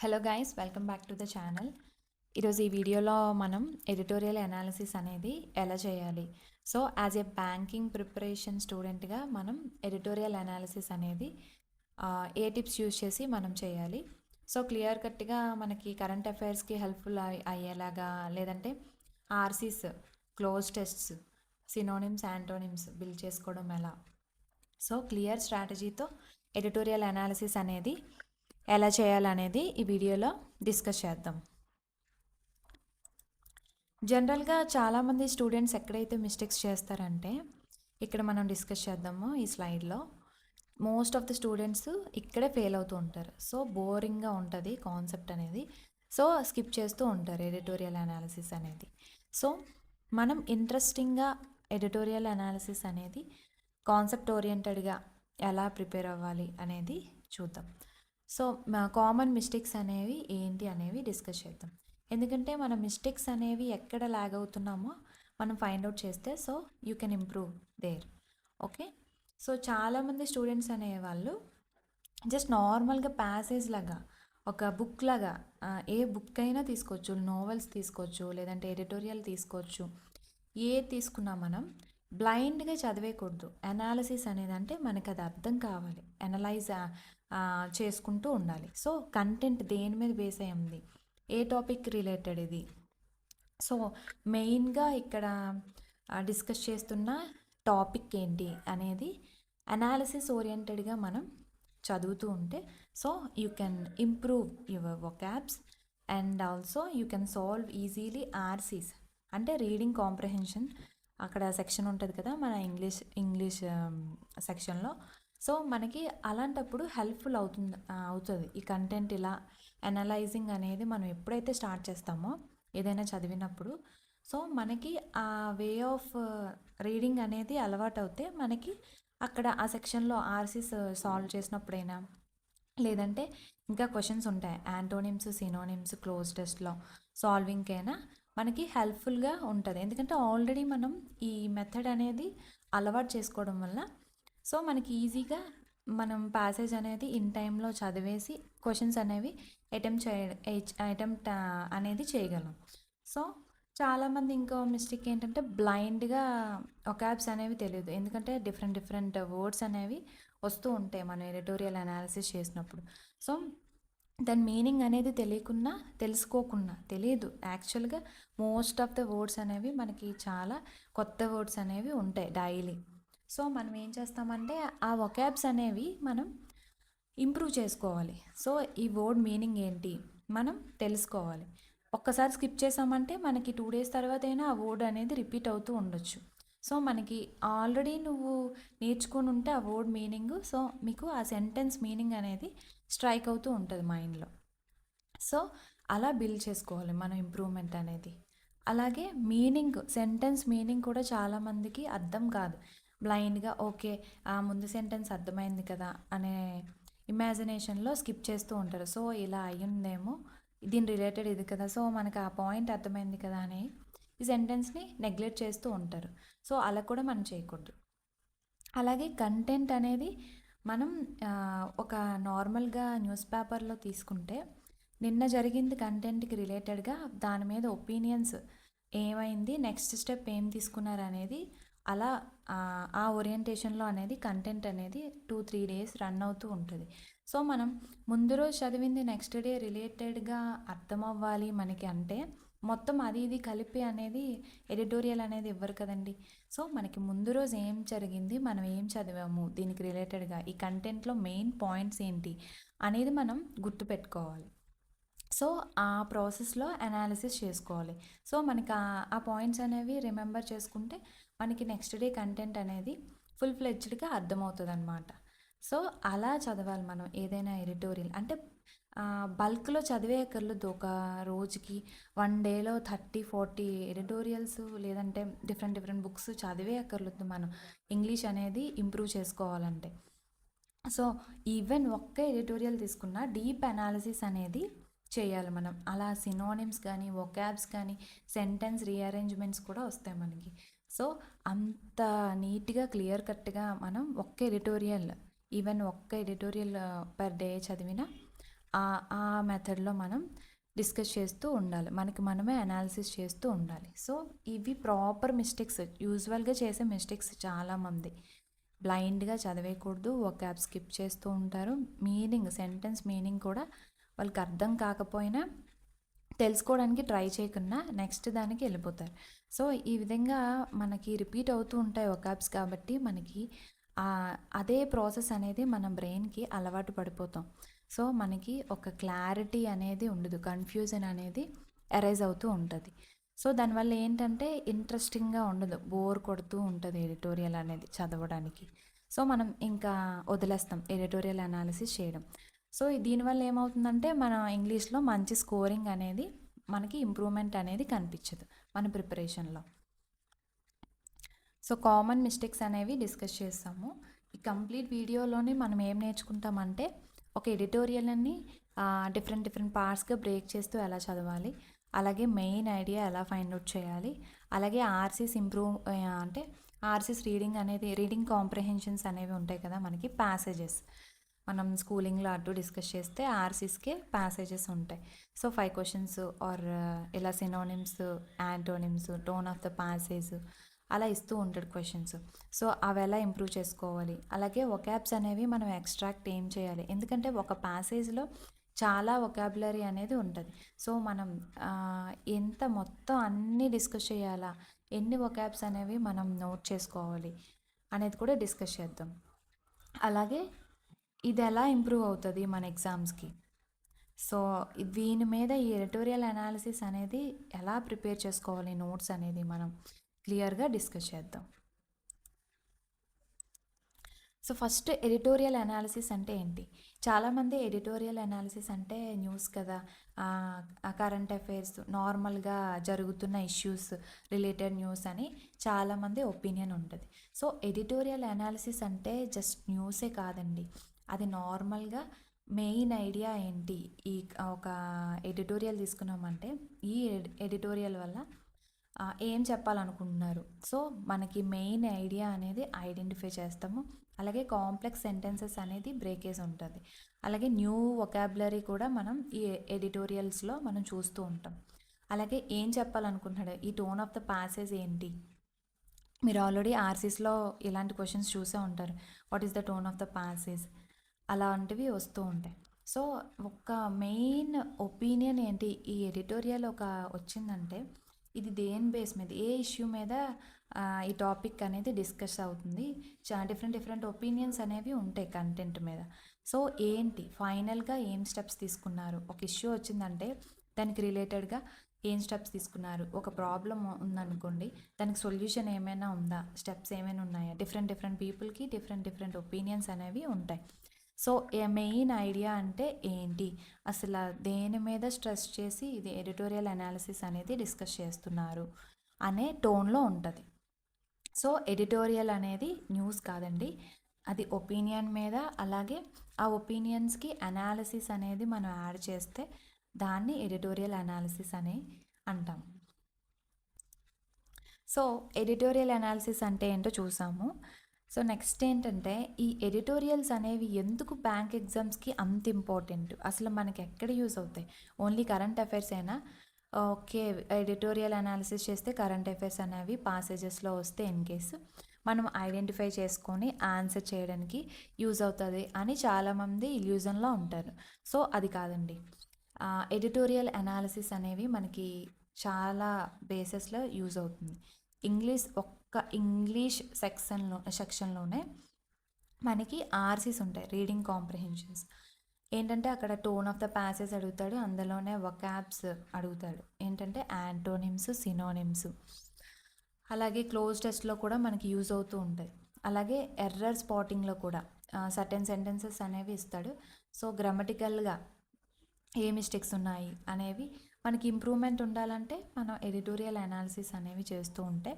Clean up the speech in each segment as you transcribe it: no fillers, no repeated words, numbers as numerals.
Hello guys, welcome back to the channel. ఈరోజు ఈ వీడియోలో మనం ఎడిటోరియల్ అనాలిసిస్ అనేది ఎలా చేయాలి. So as a banking preparation స్టూడెంట్గా మనం ఎడిటోరియల్ అనాలిసిస్ అనేది ఏ టిప్స్ యూజ్ చేసి మనం చేయాలి. సో క్లియర్ కట్గా మనకి కరెంట్ అఫైర్స్కి హెల్ప్ఫుల్ అయ్యేలాగా, లేదంటే RCs, close tests, synonyms, antonyms build చేసుకోవడం ఎలా. సో క్లియర్ స్ట్రాటజీతో ఎడిటోరియల్ అనాలిసిస్ అనేది ఎలా చేయాలనేది ఈ వీడియోలో డిస్కస్ చేద్దాం. జనరల్గా చాలామంది స్టూడెంట్స్ ఎక్కడైతే మిస్టేక్స్ చేస్తారంటే, ఇక్కడ మనం డిస్కస్ చేద్దాము ఈ స్లైడ్లో. మోస్ట్ ఆఫ్ ద స్టూడెంట్స్ ఇక్కడే ఫెయిల్ అవుతూ ఉంటారు. సో బోరింగ్గా ఉంటుంది కాన్సెప్ట్ అనేది. సో స్కిప్ చేస్తూ ఉంటారు ఎడిటోరియల్ అనాలిసిస్ అనేది. సో మనం ఇంట్రెస్టింగ్గా ఎడిటోరియల్ అనాలిసిస్ అనేది కాన్సెప్ట్ ఓరియంటెడ్గా ఎలా ప్రిపేర్ అవ్వాలి అనేది చూద్దాం. సో కామన్ మిస్టేక్స్ అనేవి ఏంటి అనేవి డిస్కస్ చేద్దాం. ఎందుకంటే మన మిస్టేక్స్ అనేవి ఎక్కడ ల్యాగ్ అవుతున్నామో మనం ఫైండ్ అవుట్ చేస్తే so you can improve their. Okay, so చాలామంది స్టూడెంట్స్ అనేవాళ్ళు జస్ట్ నార్మల్గా ప్యాసేజ్ లాగా, ఒక బుక్ లాగా, ఏ బుక్ అయినా తీసుకోవచ్చు, నోవెల్స్ తీసుకోవచ్చు, లేదంటే ఎడిటోరియల్ తీసుకోవచ్చు. ఏ తీసుకున్నా మనం బ్లైండ్గా చదివేయకూడదు. అనాలిసిస్ అనేది అంటే మనకు అది అర్థం కావాలి, అనలైజ్ చేసుకుంటూ ఉండాలి. సో కంటెంట్ దేని మీద బేస్ అయి ఉంది, ఏ టాపిక్ రిలేటెడ్ ఇది. సో మెయిన్గా ఇక్కడ డిస్కస్ చేస్తున్న టాపిక్ ఏంటి అనేది అనాలిసిస్ ఓరియంటెడ్గా మనం చదువుతూ ఉంటే so you can improve your vocabs and also you can solve easily RCs, అంటే రీడింగ్ కాంప్రహెన్షన్. అక్కడ సెక్షన్ ఉంటుంది కదా మన ఇంగ్లీష్ సెక్షన్లో. సో మనకి అలాంటప్పుడు హెల్ప్ఫుల్ అవుతుంది ఈ కంటెంట్. ఇలా అనలైజింగ్ అనేది మనం ఎప్పుడైతే స్టార్ట్ చేస్తామో ఏదైనా చదివినప్పుడు, సో మనకి ఆ వే ఆఫ్ రీడింగ్ అనేది అలవాటు అవుతే మనకి అక్కడ ఆ సెక్షన్లో ఆర్సీస్ సాల్వ్ చేసినప్పుడైనా, లేదంటే ఇంకా క్వశ్చన్స్ ఉంటాయి యాంటోనిమ్స్, సినోనిమ్స్, క్లోజ్ టెస్ట్లో సాల్వింగ్కైనా మనకి హెల్ప్ఫుల్గా ఉంటుంది. ఎందుకంటే ఆల్రెడీ మనం ఈ మెథడ్ అనేది అలవాటు చేసుకోవడం వల్ల సో మనకి ఈజీగా మనం ప్యాసేజ్ అనేది ఇన్ టైంలో చదివేసి క్వశ్చన్స్ అనేవి అటెంప్ట్ అనేది చేయగలం. సో చాలామంది ఇంకో మిస్టేక్ ఏంటంటే బ్లైండ్గా ఒకాబ్స్ అనేవి తెలియదు. ఎందుకంటే డిఫరెంట్ వర్డ్స్ అనేవి వస్తూ ఉంటాయి మనం ఎడిటోరియల్ అనాలిసిస్ చేసినప్పుడు. సో దాని మీనింగ్ అనేది తెలియదు యాక్చువల్గా. మోస్ట్ ఆఫ్ ద వర్డ్స్ అనేవి మనకి చాలా కొత్త వర్డ్స్ అనేవి ఉంటాయి డైలీ. సో మనం ఏం చేస్తామంటే ఆ వొకాబ్స్ అనేవి మనం ఇంప్రూవ్ చేసుకోవాలి. సో ఈ వర్డ్ మీనింగ్ ఏంటి మనం తెలుసుకోవాలి. ఒక్కసారి స్కిప్ చేసామంటే మనకి 2 days తర్వాత అయినా ఆ వర్డ్ అనేది రిపీట్ అవుతూ ఉండొచ్చు. సో మనకి ఆల్రెడీ నువ్వు నేర్చుకొని ఉంటే ఆ వర్డ్ మీనింగ్, సో మీకు ఆ సెంటెన్స్ మీనింగ్ అనేది స్ట్రైక్ అవుతూ ఉంటుంది మైండ్లో. సో అలా బిల్డ్ చేసుకోవాలి మనం ఇంప్రూవ్మెంట్ అనేది. అలాగే మీనింగ్, సెంటెన్స్ మీనింగ్ కూడా చాలామందికి అర్థం కాదు. బ్లైండ్గా ఓకే ముందు సెంటెన్స్ అర్థమైంది కదా అనే ఇమాజినేషన్లో స్కిప్ చేస్తూ ఉంటారు. సో ఇలా అయ్యిందేమో, దీని రిలేటెడ్ ఇది కదా, సో మనకు ఆ పాయింట్ అర్థమైంది కదా అని ఈ సెంటెన్స్ని నెగ్లెక్ట్ చేస్తూ ఉంటారు. సో అలా కూడా మనం చేయకూడదు. అలాగే కంటెంట్ అనేది మనం ఒక నార్మల్గా న్యూస్ పేపర్లో తీసుకుంటే నిన్న జరిగింది కంటెంట్కి రిలేటెడ్గా దాని మీద ఒపీనియన్స్ ఏమైంది, నెక్స్ట్ స్టెప్ ఏం తీసుకున్నారు అనేది అలా ఆ ఓరియంటేషన్లో అనేది కంటెంట్ అనేది 2-3 days రన్ అవుతూ ఉంటుంది. సో మనం ముందు రోజు చదివింది నెక్స్ట్ డే రిలేటెడ్గా అర్థం అవ్వాలి మనకి అంటే మొత్తం అది ఇది కలిపి అనేది ఎడిటోరియల్ అనేది ఇవ్వరు కదండి. సో మనకి ముందు రోజు ఏం జరిగింది, మనం ఏం చదివాము, దీనికి రిలేటెడ్గా ఈ కంటెంట్లో మెయిన్ పాయింట్స్ ఏంటి అనేది మనం గుర్తుపెట్టుకోవాలి. సో ఆ ప్రాసెస్లో అనాలిసిస్ చేసుకోవాలి. సో మనకి ఆ పాయింట్స్ అనేవి రిమెంబర్ చేసుకుంటే మనకి నెక్స్ట్ డే కంటెంట్ అనేది ఫుల్ ఫ్లెడ్జ్డ్గా అర్థమవుతుంది అనమాట. సో అలా చదవాలి మనం ఏదైనా ఎడిటోరియల్. అంటే బల్క్లో చదివేయక్కర్లేదు. ఒక రోజుకి 1 dayలో 30-40 ఎడిటోరియల్స్, లేదంటే డిఫరెంట్ బుక్స్ చదివేయక్కర్లేదు మనం ఇంగ్లీష్ అనేది ఇంప్రూవ్ చేసుకోవాలంటే. సో ఈవెన్ ఒక్క ఎడిటోరియల్ తీసుకున్న డీప్ అనాలిసిస్ అనేది చేయాలి మనం. అలా సినోనిమ్స్ కానీ, వొకాబ్స్ కానీ, సెంటెన్స్ రీఅరేంజ్మెంట్స్ కూడా వస్తాయి మనకి. సో అంత నీట్గా క్లియర్ కట్గా మనం ఒక్క ఎడిటోరియల్ పర్ డే చదివినా ఆ మెథడ్లో మనం డిస్కస్ చేస్తూ ఉండాలి. మనకి మనమే అనాలిసిస్ చేస్తూ ఉండాలి. సో ఇవి ప్రాపర్ మిస్టేక్స్, యూజువల్గా చేసే మిస్టేక్స్ చాలామంది బ్లైండ్గా చదివేయకూడదు, వొకాబ్ స్కిప్ చేస్తూ ఉంటారు. సెంటెన్స్ మీనింగ్ కూడా వాళ్ళకి అర్థం కాకపోయినా తెలుసుకోవడానికి ట్రై చేయకుండా నెక్స్ట్ దానికి వెళ్ళిపోతారు. సో ఈ విధంగా మనకి రిపీట్ అవుతూ ఉంటాయి వొకాబ్స్, కాబట్టి మనకి అదే ప్రాసెస్ అనేది మన బ్రెయిన్కి అలవాటు పడిపోతాం. సో మనకి ఒక క్లారిటీ అనేది ఉండదు, కన్ఫ్యూజన్ అనేది అరైజ్ అవుతూ ఉంటుంది. సో దానివల్ల ఏంటంటే ఇంట్రెస్టింగ్గా ఉండదు, బోర్ కొడుతూ ఉంటుంది ఎడిటోరియల్ అనేది చదవడానికి. సో మనం ఇంకా వదిలేస్తాం ఎడిటోరియల్ అనాలిసిస్ చేయడం. సో దీనివల్ల ఏమవుతుందంటే మన ఇంగ్లీష్లో మంచి స్కోరింగ్ అనేది మనకి ఇంప్రూవ్మెంట్ అనేది కనిపించదు మన ప్రిపరేషన్లో. సో కామన్ మిస్టేక్స్ అనేవి డిస్కస్ చేస్తాము. ఈ కంప్లీట్ వీడియోలోని మనం ఏం నేర్చుకుంటామంటే ఒక ఎడిటోరియల్ని డిఫరెంట్ పార్ట్స్గా బ్రేక్ చేస్తూ ఎలా చదవాలి, అలాగే మెయిన్ ఐడియా ఎలా ఫైండ్ అవుట్ చేయాలి, అలాగే ఆర్సీస్ రీడింగ్ కాంప్రహెన్షన్స్ అనేవి ఉంటాయి కదా మనకి, ప్యాసేజెస్. మనం స్కూలింగ్లో అటు డిస్కస్ చేస్తే ఆర్సీస్కే ప్యాసేజెస్ ఉంటాయి. సో 5 క్వశ్చన్స్ ఆర్ ఇలా synonyms, antonyms, tone of the passage అలా ఇస్తూ ఉంటాడు క్వశ్చన్స్. సో అవి ఎలా ఇంప్రూవ్ చేసుకోవాలి, అలాగే వొకాబ్స్ అనేవి మనం ఎక్స్ట్రాక్ట్ ఏం చేయాలి, ఎందుకంటే ఒక ప్యాసేజ్లో చాలా వొకాబులరీ అనేది ఉంటుంది. సో మనం ఎంత మొత్తం అన్నీ డిస్కస్ చేయాలా, ఎన్ని వొకాబ్స్ అనేవి మనం నోట్ చేసుకోవాలి అనేది కూడా డిస్కస్ చేద్దాం. అలాగే ఇది ఎలా ఇంప్రూవ్ అవుతుంది మన ఎగ్జామ్స్కి. సో దీని మీద ఈ ఎడిటోరియల్ అనాలిసిస్ అనేది ఎలా ప్రిపేర్ చేసుకోవాలి, నోట్స్ అనేది మనం క్లియర్గా డిస్కస్ చేద్దాం. సో ఫస్ట్ ఎడిటోరియల్ అనాలిసిస్ అంటే ఏంటి? చాలామంది ఎడిటోరియల్ అనాలిసిస్ అంటే న్యూస్ కదా, కరెంట్ అఫైర్స్, నార్మల్గా జరుగుతున్న ఇష్యూస్ రిలేటెడ్ న్యూస్ అని చాలామంది ఒపీనియన్ ఉంటుంది. సో ఎడిటోరియల్ అనాలిసిస్ అంటే జస్ట్ న్యూసే కాదండి, అది నార్మల్గా మెయిన్ ఐడియా ఏంటి. ఈ ఒక ఎడిటోరియల్ తీసుకున్నామంటే ఈ ఎడిటోరియల్ వల్ల ఏం చెప్పాలనుకుంటున్నారు, సో మనకి మెయిన్ ఐడియా అనేది ఐడెంటిఫై చేస్తాము. అలాగే కాంప్లెక్స్ సెంటెన్సెస్ అనేది బ్రేకేజ్ ఉంటుంది. అలాగే న్యూ వొకాబులరీ కూడా మనం ఈ ఎడిటోరియల్స్లో మనం చూస్తూ ఉంటాం. అలాగే ఏం చెప్పాలనుకుంటున్నాడు, ఈ టోన్ ఆఫ్ ద ప్యాసేజ్ ఏంటి. మీరు ఆల్రెడీ ఆర్సీస్లో ఇలాంటి క్వశ్చన్స్ చూసే ఉంటారు, what is the tone of the passage, అలాంటివి వస్తూ ఉంటాయి. సో ఒక మెయిన్ ఒపీనియన్ ఏంటి, ఈ ఎడిటోరియల్ వచ్చిందంటే ఇది దేని బేస్ మీద, ఏ ఇష్యూ మీద ఈ టాపిక్ అనేది డిస్కస్ అవుతుంది. డిఫరెంట్ ఒపీనియన్స్ అనేవి ఉంటాయి కంటెంట్ మీద. సో ఏంటి ఫైనల్గా ఏం స్టెప్స్ తీసుకున్నారు, ఒక ఇష్యూ వచ్చిందంటే దానికి రిలేటెడ్గా ఏం స్టెప్స్ తీసుకున్నారు. ఒక ప్రాబ్లం ఉందనుకోండి, దానికి సొల్యూషన్ ఏమైనా ఉందా, స్టెప్స్ ఏమైనా ఉన్నాయా. డిఫరెంట్ పీపుల్కి డిఫరెంట్ ఒపీనియన్స్ అనేవి ఉంటాయి. సో మెయిన్ ఐడియా అంటే ఏంటి, అసలు దేని మీద స్ట్రెస్ చేసి ఇది ఎడిటోరియల్ అనాలిసిస్ అనేది డిస్కస్ చేస్తున్నారు అనే టోన్లో ఉంటుంది. సో ఎడిటోరియల్ అనేది న్యూస్ కాదండి, అది ఒపీనియన్ మీద. అలాగే ఆ ఒపీనియన్స్కి అనాలిసిస్ అనేది మనం యాడ్ చేస్తే దాన్ని ఎడిటోరియల్ అనాలిసిస్ అని అంటాం. సో ఎడిటోరియల్ అనాలిసిస్ అంటే ఏంటో చూసాము. సో నెక్స్ట్ ఏంటంటే ఈ ఎడిటోరియల్స్ అనేవి ఎందుకు బ్యాంక్ ఎగ్జామ్స్కి అంత ఇంపార్టెంట్, అసలు మనకి ఎక్కడ యూజ్ అవుతాయి. ఓన్లీ కరెంట్ అఫైర్స్ అయినా ఓకే, ఎడిటోరియల్ అనాలిసిస్ చేస్తే కరెంట్ అఫైర్స్ అనేవి పాసేజెస్లో వస్తే ఇన్ కేసు మనం ఐడెంటిఫై చేసుకొని ఆన్సర్ చేయడానికి యూజ్ అవుతుంది అని చాలామంది ఇల్యూజన్లో ఉంటారు. సో అది కాదండి, ఎడిటోరియల్ అనాలిసిస్ అనేవి మనకి చాలా బేసెస్లో యూజ్ అవుతుంది. ఇంగ్లీష్ సెక్షన్లోనే మనకి ఆర్సీస్ ఉంటాయి, రీడింగ్ కాంప్రహెన్షన్స్. ఏంటంటే అక్కడ టోన్ ఆఫ్ ద ప్యాసేజ్ అడుగుతాడు, అందులోనే వొకాబ్స్ అడుగుతాడు, ఏంటంటే యాంటోనిమ్స్, సినోనిమ్స్. అలాగే క్లోజ్ టెస్ట్లో కూడా మనకి యూజ్ అవుతూ ఉంటాయి. అలాగే ఎర్రర్ స్పాటింగ్లో కూడా సర్టెన్ సెంటెన్సెస్ అనేవి ఇస్తాడు. సో గ్రామటికల్గా ఏ మిస్టేక్స్ ఉన్నాయి అనేవి మనకి ఇంప్రూవ్మెంట్ ఉండాలంటే మనం ఎడిటోరియల్ అనాలిసిస్ అనేవి చేస్తూ ఉంటే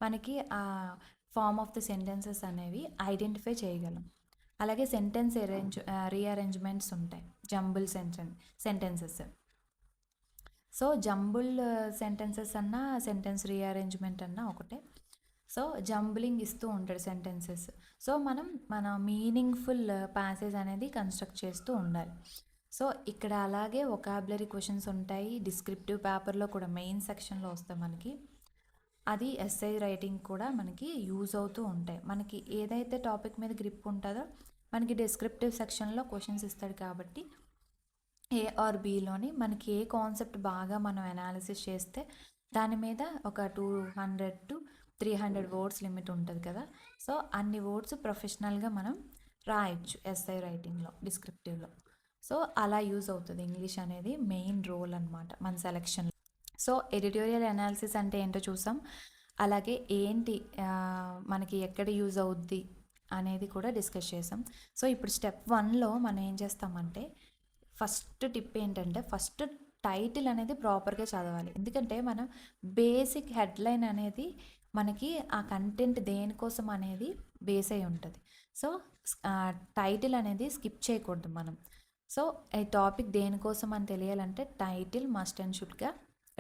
మనకి ఆ ఫార్మ్ ఆఫ్ ద సెంటెన్సెస్ అనేవి ఐడెంటిఫై చేయగలం. అలాగే సెంటెన్స్ రీఅరేంజ్మెంట్స్ ఉంటాయి, jumble sentences. So jumble sentences అన్నా సెంటెన్స్ రీఅరేంజ్మెంట్ అన్నా ఒకటే. సో జంబులింగ్ ఇస్తూ ఉంటాడు సెంటెన్సెస్. సో మన మీనింగ్ఫుల్ ప్యాసేజ్ అనేది కన్స్ట్రక్ట్ చేస్తూ ఉండాలి. సో ఇక్కడ అలాగే వొకాబులరీ క్వశ్చన్స్ ఉంటాయి. డిస్క్రిప్టివ్ పేపర్లో కూడా మెయిన్ సెక్షన్లో వస్తాయి మనకి. అది ఎస్ఐ రైటింగ్ కూడా మనకి యూజ్ అవుతూ ఉంటాయి. మనకి ఏదైతే టాపిక్ మీద గ్రిప్ ఉంటుందో మనకి డిస్క్రిప్టివ్ సెక్షన్లో క్వశ్చన్స్ ఇస్తాడు కాబట్టి ఏ ఆర్ బిలోని మనకి ఏ కాన్సెప్ట్ బాగా మనం అనాలిసిస్ చేస్తే దాని మీద ఒక 200 to 300 వర్డ్స్ లిమిట్ ఉంటుంది కదా. సో అన్ని వర్డ్స్ ప్రొఫెషనల్గా మనం రాయొచ్చు ఎస్ఐ రైటింగ్లో, డిస్క్రిప్టివ్లో. సో అలా యూజ్ అవుతుంది ఇంగ్లీష్ అనేది మెయిన్ రోల్ అనమాట మన సెలెక్షన్. సో ఎడిటోరియల్ అనాలిసిస్ అంటే ఏంటో చూసాం. అలాగే ఏంటి మనకి ఎక్కడ యూజ్ అవుద్ది అనేది కూడా డిస్కస్ చేసాం. సో ఇప్పుడు స్టెప్ 1లో మనం ఏం చేస్తామంటే ఫస్ట్ టిప్ ఏంటంటే ఫస్ట్ టైటిల్ అనేది ప్రాపర్గా చదవాలి. ఎందుకంటే మనం బేసిక్ హెడ్లైన్ అనేది మనకి ఆ కంటెంట్ దేనికోసం అనేది బేస్ అయి ఉంటుంది. సో టైటిల్ అనేది స్కిప్ చేయకూడదు మనం. సో ఈ టాపిక్ దేనికోసం అని తెలియాలంటే టైటిల్ మస్ట్ అండ్ షుడ్గా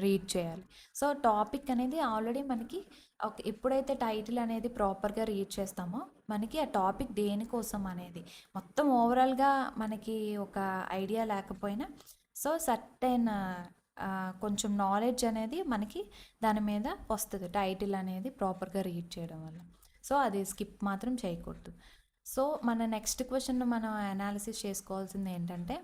రీడ్ చేయాలి. సో టాపిక్ అనేది ఆల్రెడీ మనకి ఎప్పుడైతే టైటిల్ అనేది ప్రాపర్గా రీడ్ చేస్తామో మనకి ఆ టాపిక్ దేనికోసం అనేది మొత్తం ఓవరాల్గా మనకి ఒక ఐడియా లేకపోయినా సో సర్టెన్ కొంచెం నాలెడ్జ్ అనేది మనకి దాని మీద వస్తుంది టైటిల్ అనేది ప్రాపర్గా రీడ్ చేయడం వల్ల. సో అది స్కిప్ మాత్రం చేయకూడదు. సో మన నెక్స్ట్ క్వశ్చన్ మనం అనాలిసిస్ చేసుకోవాల్సింది ఏంటంటే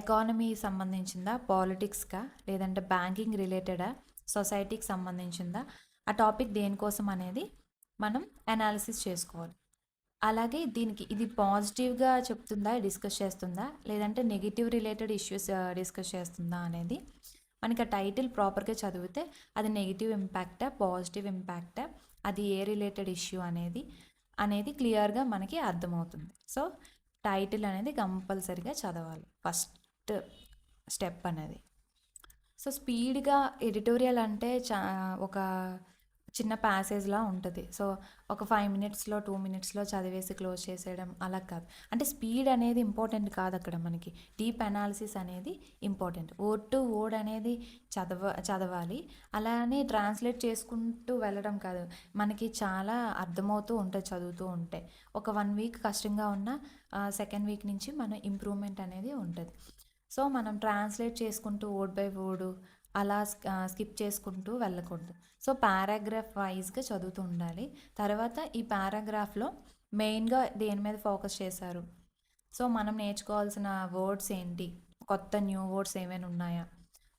ఎకానమీ సంబంధించిందా, పాలిటిక్స్కా, లేదంటే బ్యాంకింగ్ రిలేటెడా, సొసైటీకి సంబంధించిందా, ఆ టాపిక్ దేనికోసం అనేది మనం అనాలిసిస్ చేసుకోవాలి. అలాగే దీనికి ఇది పాజిటివ్గా చెప్తుందా, డిస్కస్ చేస్తుందా, లేదంటే నెగిటివ్ రిలేటెడ్ ఇష్యూస్ డిస్కస్ చేస్తుందా అనేది మనకి ఆ టైటిల్ ప్రాపర్గా చదివితే అది నెగిటివ్ ఇంపాక్టా, పాజిటివ్ ఇంపాక్టా, అది ఏ రిలేటెడ్ ఇష్యూ అనేది క్లియర్గా మనకి అర్థమవుతుంది. సో టైటిల్ అనేది కంపల్సరీగా చదవాలి ఫస్ట్ స్టెప్ అనేది. సో స్పీడ్గా ఎడిటోరియల్ అంటే ఒక చిన్న ప్యాసేజ్లా ఉంటుంది. సో ఒక 5 minutesలో 2 minutesలో చదివేసి క్లోజ్ చేసేయడం అలా కాదు. అంటే స్పీడ్ అనేది ఇంపార్టెంట్ కాదు అక్కడ మనకి. డీప్ అనాలిసిస్ అనేది ఇంపార్టెంట్. వర్డ్ టు వర్డ్ అనేది చదవాలి. అలానే ట్రాన్స్లేట్ చేసుకుంటూ వెళ్ళడం కాదు. మనకి చాలా అర్థమవుతూ ఉంటుంది చదువుతూ ఉంటే. ఒక 1 week కష్టంగా ఉన్న సెకండ్ వీక్ నుంచి మన ఇంప్రూవ్మెంట్ అనేది ఉంటుంది. సో మనం ట్రాన్స్లేట్ చేసుకుంటూ వర్డ్ బై వర్డ్ అలా స్కిప్ చేసుకుంటూ వెళ్ళకూడదు. సో పారాగ్రాఫ్ వైజ్గా చదువుతూ ఉండాలి. తర్వాత ఈ పారాగ్రాఫ్లో మెయిన్గా దేని మీద ఫోకస్ చేశారు, సో మనం నేర్చుకోవాల్సిన వర్డ్స్ ఏంటి, కొత్త న్యూ వర్డ్స్ ఏమైనా ఉన్నాయా,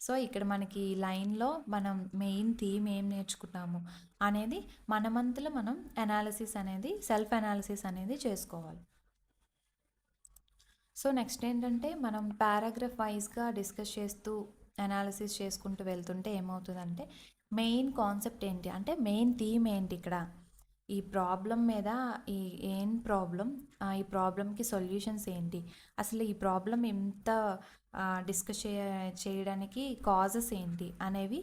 సో ఇక్కడ మనకి లైన్లో మనం మెయిన్ థీమ్ ఏం నేర్చుకున్నాము అనేది మనమంతలో మనం అనాలిసిస్ అనేది సెల్ఫ్ అనాలిసిస్ అనేది చేసుకోవాలి. సో నెక్స్ట్ ఏంటంటే మనం పారాగ్రాఫ్ వైజ్గా డిస్కస్ చేస్తూ అనాలిసిస్ చేసుకుంటూ వెళ్తుంటే ఏమవుతుందంటే మెయిన్ కాన్సెప్ట్ ఏంటి అంటే మెయిన్ థీమ్ ఏంటి, ఇక్కడ ఈ ప్రాబ్లం మీద ఏం ప్రాబ్లం, ఈ ప్రాబ్లంకి సొల్యూషన్స్ ఏంటి, అసలు ఈ ప్రాబ్లం ఎంత డిస్కస్ చేయడానికి కాజెస్ ఏంటి అనేవి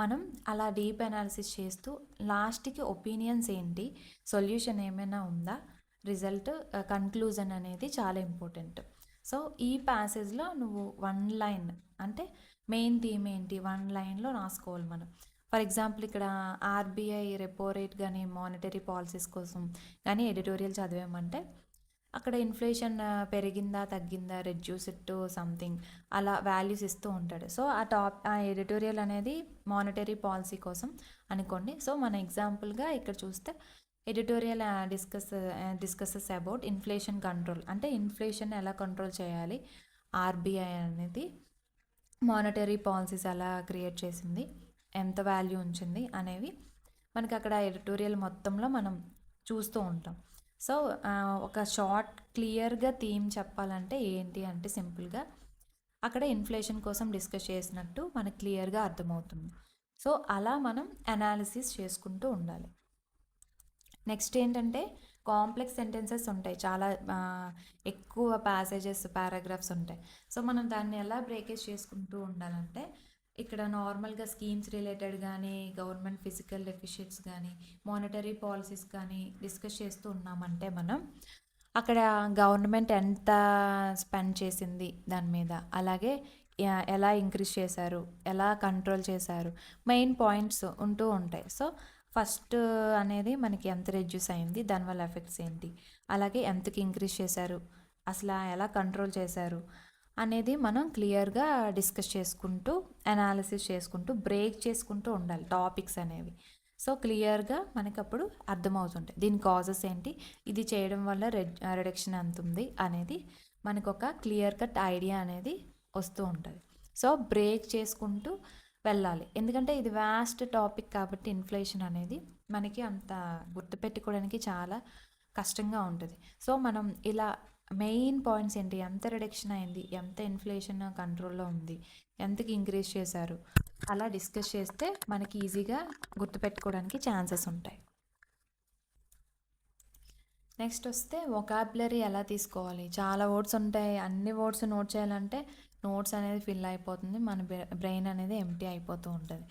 మనం అలా డీప్ అనాలిసిస్ చేస్తూ లాస్ట్కి ఒపీనియన్స్ ఏంటి, సొల్యూషన్ ఏమైనా ఉందా, రిజల్ట్, కన్క్లూజన్ అనేది చాలా ఇంపార్టెంట్. సో ఈ ప్యాసేజ్లో నువ్వు 1 line అంటే మెయిన్ థీమ్ ఏంటి 1 lineలో రాసుకోవాలి మనం. ఫర్ ఎగ్జాంపుల్ ఇక్కడ ఆర్బీఐ రెపో రేట్ కానీ మానిటరీ పాలసీస్ కోసం కానీ ఎడిటోరియల్ చదివామంటే అక్కడ ఇన్ఫ్లేషన్ పెరిగిందా తగ్గిందా, రెడ్యూస్ ఇట్ టు సంథింగ్ అలా వాల్యూస్ ఇస్తూ ఉంటాడు. సో ఆ ఎడిటోరియల్ అనేది మానిటరీ పాలసీ అనుకోండి. సో మన ఎగ్జాంపుల్గా ఇక్కడ చూస్తే editorial discusses about inflation control, అంటే ఇన్ఫ్లేషన్ ఎలా కంట్రోల్ చేయాలి, ఆర్బీఐ అనేది మానిటరీ పాలసీస్ ఎలా క్రియేట్ చేసింది, ఎంత వాల్యూ ఉంచింది అనేవి మనకి అక్కడ ఎడిటోరియల్ మొత్తంలో మనం చూస్తూ ఉంటాం. సో ఒక షార్ట్ క్లియర్గా థీమ్ చెప్పాలంటే ఏంటి అంటే సింపుల్గా అక్కడ ఇన్ఫ్లేషన్ కోసం డిస్కస్ చేసినట్టు మనకు క్లియర్గా అర్థమవుతుంది. సో అలా మనం అనాలిసిస్ చేసుకుంటూ ఉండాలి. నెక్స్ట్ ఏంటంటే కాంప్లెక్స్ సెంటెన్సెస్ ఉంటాయి, చాలా ఎక్కువ ప్యాసేజెస్ పారాగ్రాఫ్స్ ఉంటాయి. సో మనం దాన్ని ఎలా బ్రేకేజ్ చేసుకుంటూ ఉండాలంటే ఇక్కడ నార్మల్గా స్కీమ్స్ రిలేటెడ్ కానీ గవర్నమెంట్ ఫిజికల్ డెఫిషిట్స్ కానీ మానిటరీ పాలసీస్ కానీ డిస్కస్ చేస్తూ ఉన్నామంటే మనం అక్కడ గవర్నమెంట్ ఎంత స్పెండ్ చేసింది దాని మీద, అలాగే ఎలా ఇంక్రీజ్ చేశారు, ఎలా కంట్రోల్ చేశారు, మెయిన్ పాయింట్స్ ఉంటూ ఉంటాయి. సో ఫస్ట్ అనేది మనకి ఎంత రెడ్యూస్ అయింది, దానివల్ల ఎఫెక్ట్స్ ఏంటి, అలాగే ఎంతకి ఇంక్రీజ్ చేశారు, అసలు ఎలా కంట్రోల్ చేశారు అనేది మనం క్లియర్గా డిస్కస్ చేసుకుంటూ అనాలిసిస్ చేసుకుంటూ బ్రేక్ చేసుకుంటూ ఉండాలి టాపిక్స్ అనేవి. సో క్లియర్గా మనకి అప్పుడు అర్థమవుతుంటాయి దీని కాజెస్ ఏంటి, ఇది చేయడం వల్ల రిడక్షన్ ఎంత ఉంది అనేది మనకు ఒక క్లియర్ కట్ ఐడియా అనేది వస్తూ ఉంటుంది. సో బ్రేక్ చేసుకుంటూ వెళ్ళాలి, ఎందుకంటే ఇది వాస్ట్ టాపిక్ కాబట్టి ఇన్ఫ్లేషన్ అనేది మనకి అంత గుర్తుపెట్టుకోవడానికి చాలా కష్టంగా ఉంటుంది. సో మనం ఇలా మెయిన్ పాయింట్స్ ఏంటి, ఎంత రిడక్షన్ అయింది, ఎంత ఇన్ఫ్లేషన్ కంట్రోల్లో ఉంది, ఎంతకి ఇంక్రీజ్ చేశారు, అలా డిస్కస్ చేస్తే మనకి ఈజీగా గుర్తుపెట్టుకోవడానికి ఛాన్సెస్ ఉంటాయి. నెక్స్ట్ వస్తే వొకాబులరీ ఎలా తీసుకోవాలి, చాలా వర్డ్స్ ఉంటాయి, అన్ని వర్డ్స్ నోట్ చేయాలంటే నోట్స్ అనేది ఫిల్ అయిపోతుంది, మన బ్రెయిన్ అనేది ఎంటీ అయిపోతూ ఉంటుంది.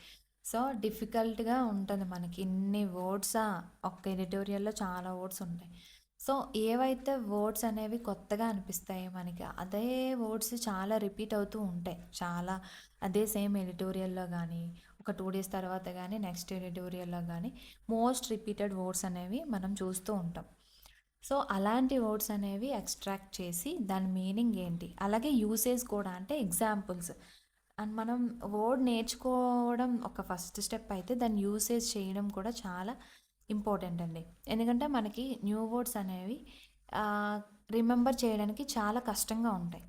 సో డిఫికల్ట్గా ఉంటుంది మనకి, ఇన్ని వర్డ్సా, ఒక్క ఎడిటోరియల్లో చాలా వర్డ్స్ ఉంటాయి. సో ఏవైతే వర్డ్స్ అనేవి కొత్తగా అనిపిస్తాయి మనకి, అదే వర్డ్స్ చాలా రిపీట్ అవుతూ ఉంటాయి, చాలా అదే సేమ్ ఎడిటోరియల్లో కానీ ఒక 2 days తర్వాత కానీ నెక్స్ట్ ఎడిటోరియల్లో కానీ మోస్ట్ రిపీటెడ్ వర్డ్స్ అనేవి మనం చూస్తూ ఉంటాం. సో అలాంటి వర్డ్స్ అనేవి ఎక్స్ట్రాక్ట్ చేసి దాని మీనింగ్ ఏంటి, అలాగే యూసేజ్ కూడా, అంటే ఎగ్జాంపుల్స్. అండ్ మనం వర్డ్ నేర్చుకోవడం ఒక ఫస్ట్ స్టెప్ అయితే దాన్ని యూసేజ్ చేయడం కూడా చాలా ఇంపార్టెంట్ అండి. ఎందుకంటే మనకి న్యూ వర్డ్స్ అనేవి రిమెంబర్ చేయడానికి చాలా కష్టంగా ఉంటాయి.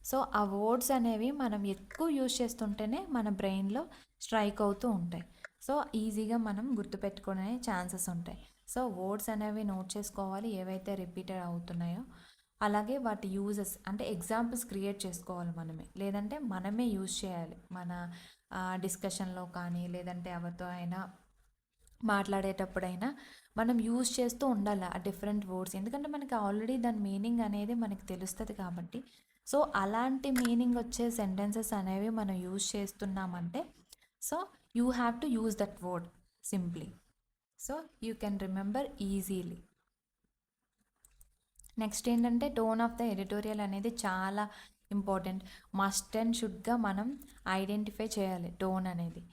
సో ఆ వర్డ్స్ అనేవి మనం ఎక్కువ యూజ్ చేస్తుంటేనే మన బ్రెయిన్లో స్ట్రైక్ అవుతూ ఉంటాయి. సో ఈజీగా మనం గుర్తుపెట్టుకునే ఛాన్సెస్ ఉంటాయి. సో వర్డ్స్ అనేవి నోట్ చేసుకోవాలి ఏవైతే రిపీటెడ్ అవుతున్నాయో, అలాగే వాటి యూజెస్ అంటే ఎగ్జాంపుల్స్ క్రియేట్ చేసుకోవాలి మనమే, లేదంటే మనమే యూజ్ చేయాలి మన డిస్కషన్లో కానీ లేదంటే ఎవరితో అయినా మాట్లాడేటప్పుడైనా మనం యూజ్ చేస్తూ ఉండాలి ఆ డిఫరెంట్ వర్డ్స్, ఎందుకంటే మనకి ఆల్రెడీ దాని మీనింగ్ అనేది మనకి తెలుస్తుంది కాబట్టి. సో అలాంటి మీనింగ్ వచ్చే సెంటెన్సెస్ అనేవి మనం యూజ్ చేస్తున్నామంటే so you have to use that word simply, so you can remember easily. Next ఏంటంటే టోన్ ఆఫ్ ద ఎడిటోరియల్ అనేది చాలా ఇంపార్టెంట్, మస్ట్ అండ్ షుడ్గా మనం ఐడెంటిఫై చేయాలి టోన్ అనేది.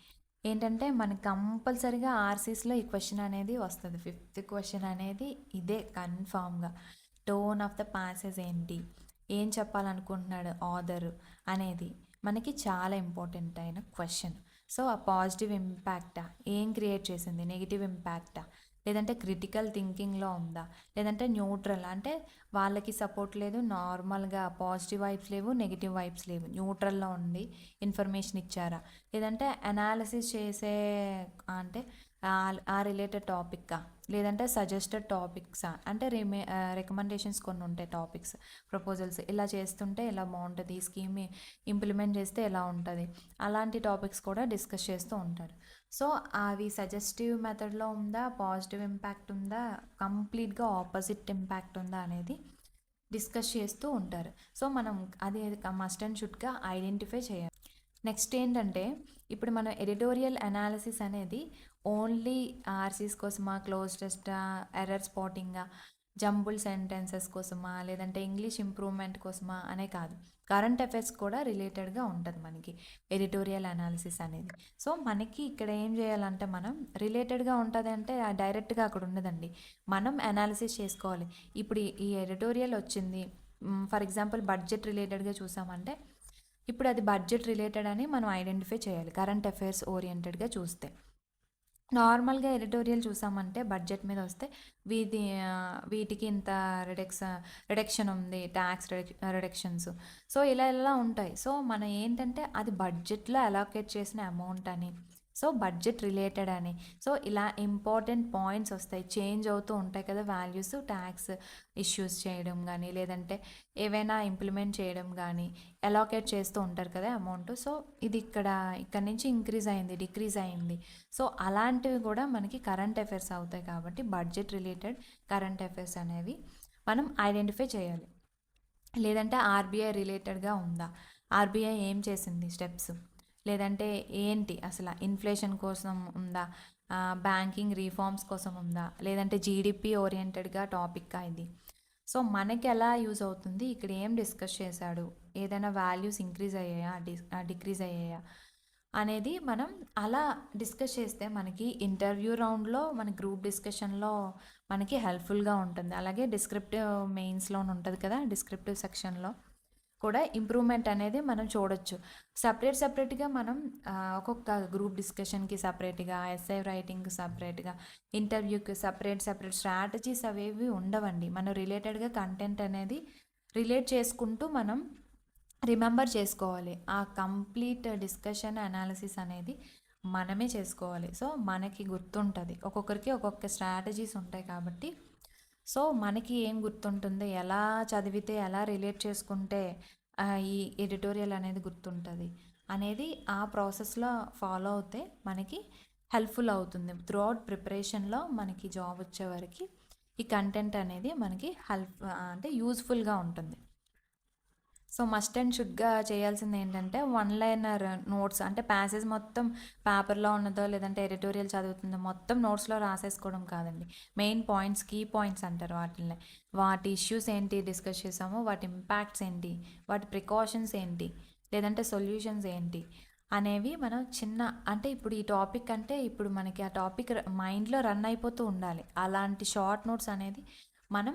ఏంటంటే మనకి కంపల్సరీగా ఆర్సీస్లో ఈ క్వశ్చన్ అనేది వస్తుంది, 5th క్వశ్చన్ అనేది ఇదే కన్ఫామ్గా. టోన్ ఆఫ్ ద ప్యాసేజ్ ఏంటి, ఏం చెప్పాలనుకుంటున్నాడు ఆథర్ అనేది మనకి చాలా ఇంపార్టెంట్ అయిన క్వశ్చన్. సో ఆ పాజిటివ్ ఇంపాక్టా, ఏం క్రియేట్ చేసింది, నెగిటివ్ ఇంపాక్టా, లేదంటే క్రిటికల్ థింకింగ్లో ఉందా, లేదంటే న్యూట్రల్ అంటే వాళ్ళకి సపోర్ట్ లేదు, నార్మల్గా పాజిటివ్ వైబ్స్ లేవు, నెగిటివ్ వైబ్స్ లేవు, న్యూట్రల్లో ఉండి ఇన్ఫర్మేషన్ ఇచ్చారా, లేదంటే అనాలిసిస్ చేసే అంటే ఆ రిలేటెడ్ టాపిక్కా, లేదంటే సజెస్టెడ్ టాపిక్సా, అంటే రికమెండేషన్స్ కొన్ని ఉంటాయి టాపిక్స్, ప్రపోజల్స్ ఇలా చేస్తుంటే ఎలా బాగుంటుంది, ఈ స్కీమ్ ఇంప్లిమెంట్ చేస్తే ఎలా ఉంటుంది, అలాంటి టాపిక్స్ కూడా డిస్కస్ చేస్తూ ఉంటారు. సో అవి సజెస్టివ్ మెథడ్లో ఉందా, పాజిటివ్ ఇంపాక్ట్ ఉందా, కంప్లీట్గా ఆపోజిట్ ఇంపాక్ట్ ఉందా అనేది డిస్కస్ చేస్తూ ఉంటారు. సో మనం అది మస్ట్ అండ్ షుడ్గా ఐడెంటిఫై చేయాలి. నెక్స్ట్ ఏంటంటే ఇప్పుడు మనం ఎడిటోరియల్ అనాలిసిస్ అనేది ఓన్లీ ఆర్సీస్ కోసమా, క్లోజ్ టెస్టా, ఎర్రర్ స్పాటింగా, జంబుల్ సెంటెన్సెస్ కోసమా, లేదంటే ఇంగ్లీష్ ఇంప్రూవ్మెంట్ కోసమా అనే కాదు, కరెంట్ అఫైర్స్ కూడా రిలేటెడ్గా ఉంటుంది మనకి ఎడిటోరియల్ అనాలిసిస్ అనేది. సో మనకి ఇక్కడ ఏం చేయాలంటే మనం రిలేటెడ్గా ఉంటుంది అంటే డైరెక్ట్గా అక్కడ ఉండదండి, మనం అనాలిసిస్ చేసుకోవాలి. ఇప్పుడు ఈ ఎడిటోరియల్ వచ్చింది, ఫర్ ఎగ్జాంపుల్ బడ్జెట్ రిలేటెడ్గా చూసామంటే ఇప్పుడు అది బడ్జెట్ రిలేటెడ్ అని మనం ఐడెంటిఫై చేయాలి కరెంట్ అఫైర్స్ ఓరియంటెడ్గా చూస్తే. నార్మల్గా ఎడిటోరియల్ చూసామంటే బడ్జెట్ మీద వస్తే వీటికి ఇంత రిడక్షన్ ఉంది, ట్యాక్స్ రిడక్షన్స్, సో ఇలా ఉంటాయి. సో మనం ఏంటంటే అది బడ్జెట్లో అలోకేట్ చేసిన అమౌంట్ అని, సో బడ్జెట్ రిలేటెడ్ అని, సో ఇలా ఇంపార్టెంట్ పాయింట్స్ వస్తాయి, చేంజ్ అవుతూ ఉంటాయి కదా వాల్యూస్, ట్యాక్స్ ఇష్యూస్ చేయడం కానీ లేదంటే ఏవైనా ఇంప్లిమెంట్ చేయడం కానీ అలోకేట్ చేస్తూ ఉంటారు కదా అమౌంట్. సో ఇది ఇక్కడ నుంచి ఇంక్రీజ్ అయింది, డిక్రీజ్ అయింది, సో అలాంటివి కూడా మనకి కరెంట్ అఫైర్స్ అవుతాయి కాబట్టి బడ్జెట్ రిలేటెడ్ కరెంట్ అఫైర్స్ అనేవి మనం ఐడెంటిఫై చేయాలి. లేదంటే ఆర్బీఐ రిలేటెడ్గా ఉందా, ఆర్బీఐ ఏం చేసింది స్టెప్స్, లేదంటే ఏంటి అసలు ఇన్ఫ్లేషన్ కోసం ఉందా, బ్యాంకింగ్ రీఫార్మ్స్ కోసం ఉందా, లేదంటే జీడిపి ఓరియంటెడ్గా టాపిక్కా ఇది. సో మనకి ఎలా యూజ్ అవుతుంది, ఇక్కడ ఏం డిస్కస్ చేశాడు, ఏదైనా వాల్యూస్ ఇంక్రీజ్ అయ్యాయా, డిక్రీజ్ అయ్యాయా, అనేది మనం అలా డిస్కస్ చేస్తే మనకి ఇంటర్వ్యూ రౌండ్‌లో మన గ్రూప్ డిస్కషన్‌లో మనకి హెల్ప్‌ఫుల్‌గా ఉంటుంది. అలాగే డిస్క్రిప్టివ్ మెయిన్స్‌లోని ఉంటది కదా! డిస్క్రిప్టివ్ సెక్షన్‌లో కూడా ఇంప్రూవ్‌మెంట్ అనేది మనం చూడొచ్చు. సెపరేట్‌గా మనం ఒక్కొక్క గ్రూప్ డిస్కషన్‌కి సెపరేట్‌గా, ఎస్సే రైటింగ్‌కి సెపరేట్‌గా, ఇంటర్వ్యూకి సెపరేట్ స్ట్రాటజీస్ అవేవి ఉండవండి. మనం రిలేటెడ్‌గా కంటెంట్ అనేది రిలేట్ చేసుకుంటూ మనం రిమెంబర్ చేసుకోవాలి. ఆ కంప్లీట్ డిస్కషన్, అనాలిసిస్ అనేది మనమే చేసుకోవాలి. సో, మనకి గుర్తుంటది. ఒక్కొక్కరికి ఒక్కొక్క స్ట్రాటజీస్ ఉంటాయి కాబట్టి, సో, మనకి ఏం గుర్తుంటుంది, ఎలా చదివితే, ఎలా రిలేట్ చేసుకుంటే ఈ ఎడిటోరియల్ అనేది గుర్తుంటది అనేది ఆ ప్రాసెస్‌లో ఫాలో అవుతే మనకి హెల్ప్‌ఫుల్ అవుతుంది. త్రూఅవుట్ ప్రిపరేషన్‌లో మనకి జాబ్ వచ్చే వరకి ఈ కంటెంట్ అనేది మనకి అంటే యూజ్‌ఫుల్‌గా ఉంటుంది. సో, మస్ట్ అండ్ షుడ్‌గా చేయాల్సింది ఏంటంటే, వన్ లైనర్ నోట్స్ అంటే ప్యాసేజ్ మొత్తం పేపర్‌లో ఉన్నదో, లేదంటే ఎడిటోరియల్ చదువుతుందో మొత్తం నోట్స్‌లో రాసేసుకోవడం కాదండి. మెయిన్ పాయింట్స్, కీ పాయింట్స్ అంటారు వాటిల్ని. వాటి ఇష్యూస్ ఏంటి డిస్కస్ చేసామో, వాటి ఇంపాక్ట్స్ ఏంటి, వాటి ప్రికాషన్స్ ఏంటి, లేదంటే సొల్యూషన్స్ ఏంటి అనేవి మనం అంటే ఇప్పుడు ఈ టాపిక్ అంటే ఇప్పుడు మనకి ఆ టాపిక్ మైండ్‌లో రన్ అయిపోతూ ఉండాలి. అలాంటి షార్ట్ నోట్స్ అనేది మనం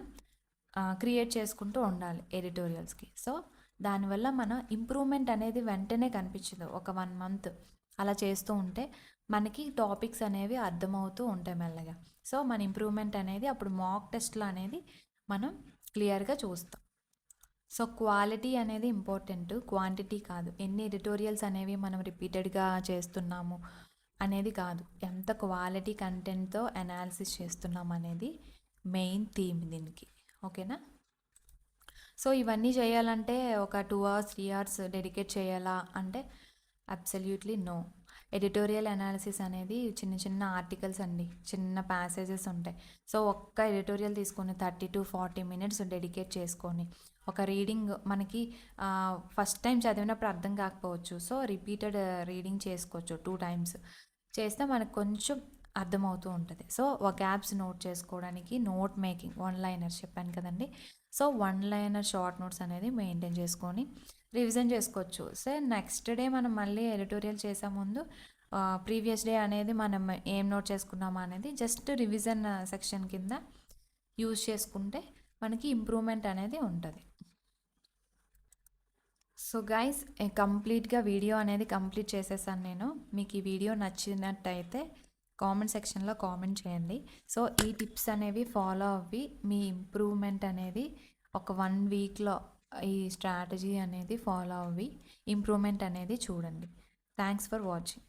క్రియేట్ చేసుకుంటూ ఉండాలి ఎడిటోరియల్స్‌కి. సో, దానివల్ల మన ఇంప్రూవ్‌మెంట్ అనేది వెంటనే కనిపించదు. ఒక 1 మంత్ అలా చేస్తూ ఉంటే మనకి టాపిక్స్ అనేవి అర్థమవుతూ ఉంటాయి మెల్లగా. సో, మన ఇంప్రూవ్‌మెంట్ అనేది అప్పుడు మాక్ టెస్ట్‌లో అనేది మనం క్లియర్‌గా చూస్తాం. సో, క్వాలిటీ అనేది ఇంపార్టెంట్. క్వాంటిటీ కాదు. ఎన్ని ఎడిటోరియల్స్ అనేవి మనం రిపీటెడ్‌గా చేస్తున్నాము అనేది కాదు. ఎంత క్వాలిటీ కంటెంట్‌తో అనాలిసిస్ చేస్తున్నాం అనేది మెయిన్ థీమ్ దీనికి. ఓకేనా? సో, ఇవన్నీ చేయాలంటే ఒక 2 అవర్స్, 3 అవర్స్ డెడికేట్ చేయాలా అంటే అబ్సల్యూట్‌లీ నో. ఎడిటోరియల్ అనాలిసిస్ అనేది చిన్న చిన్న ఆర్టికల్స్ అండి. చిన్న ప్యాసేజెస్ ఉంటాయి. సో, ఒక్క ఎడిటోరియల్ తీసుకొని 30-40 మినిట్స్ డెడికేట్ చేసుకొని, ఒక రీడింగ్ మనకి ఫస్ట్ టైం చదివినప్పుడు అర్థం కాకపోవచ్చు. సో, రిపీటెడ్ రీడింగ్ చేసుకోవచ్చు 2 టైమ్స్. చేస్తే మనకు కొంచెం అర్థమవుతూ ఉంటుంది. సో, వొకాబ్స్ నోట్ చేసుకోవడానికి నోట్ మేకింగ్, వన్ లైనర్స్ చెప్పాను కదండీ! So, one liner short notes అనేది మెయింటైన్ చేసుకొని రివిజన్ చేసుకోవచ్చు. సో, నెక్స్ట్ డే మనం మళ్ళీ ఎడిటోరియల్ చేసే ముందు ప్రీవియస్ డే అనేది మనం ఏం నోట్ చేసుకున్నామా అనేది జస్ట్ రివిజన్ సెక్షన్ కింద యూజ్ చేసుకుంటే మనకి ఇంప్రూవ్‌మెంట్ అనేది ఉంటది. సో గైస్ కంప్లీట్‌గా వీడియో అనేది కంప్లీట్ చేసేసాను నేను. మీకు ఈ వీడియో నచ్చినట్టయితే కామెంట్ సెక్షన్‌లో కామెంట్ చేయండి. సో, ఈ టిప్స్ అనేవి ఫాలో అవ్వి మీ ఇంప్రూవ్‌మెంట్ అనేది ఒక 1 వీక్‌లో ఈ స్ట్రాటజీ అనేది ఫాలో అవ్వి ఇంప్రూవ్‌మెంట్ అనేది చూడండి. Thanks for watching.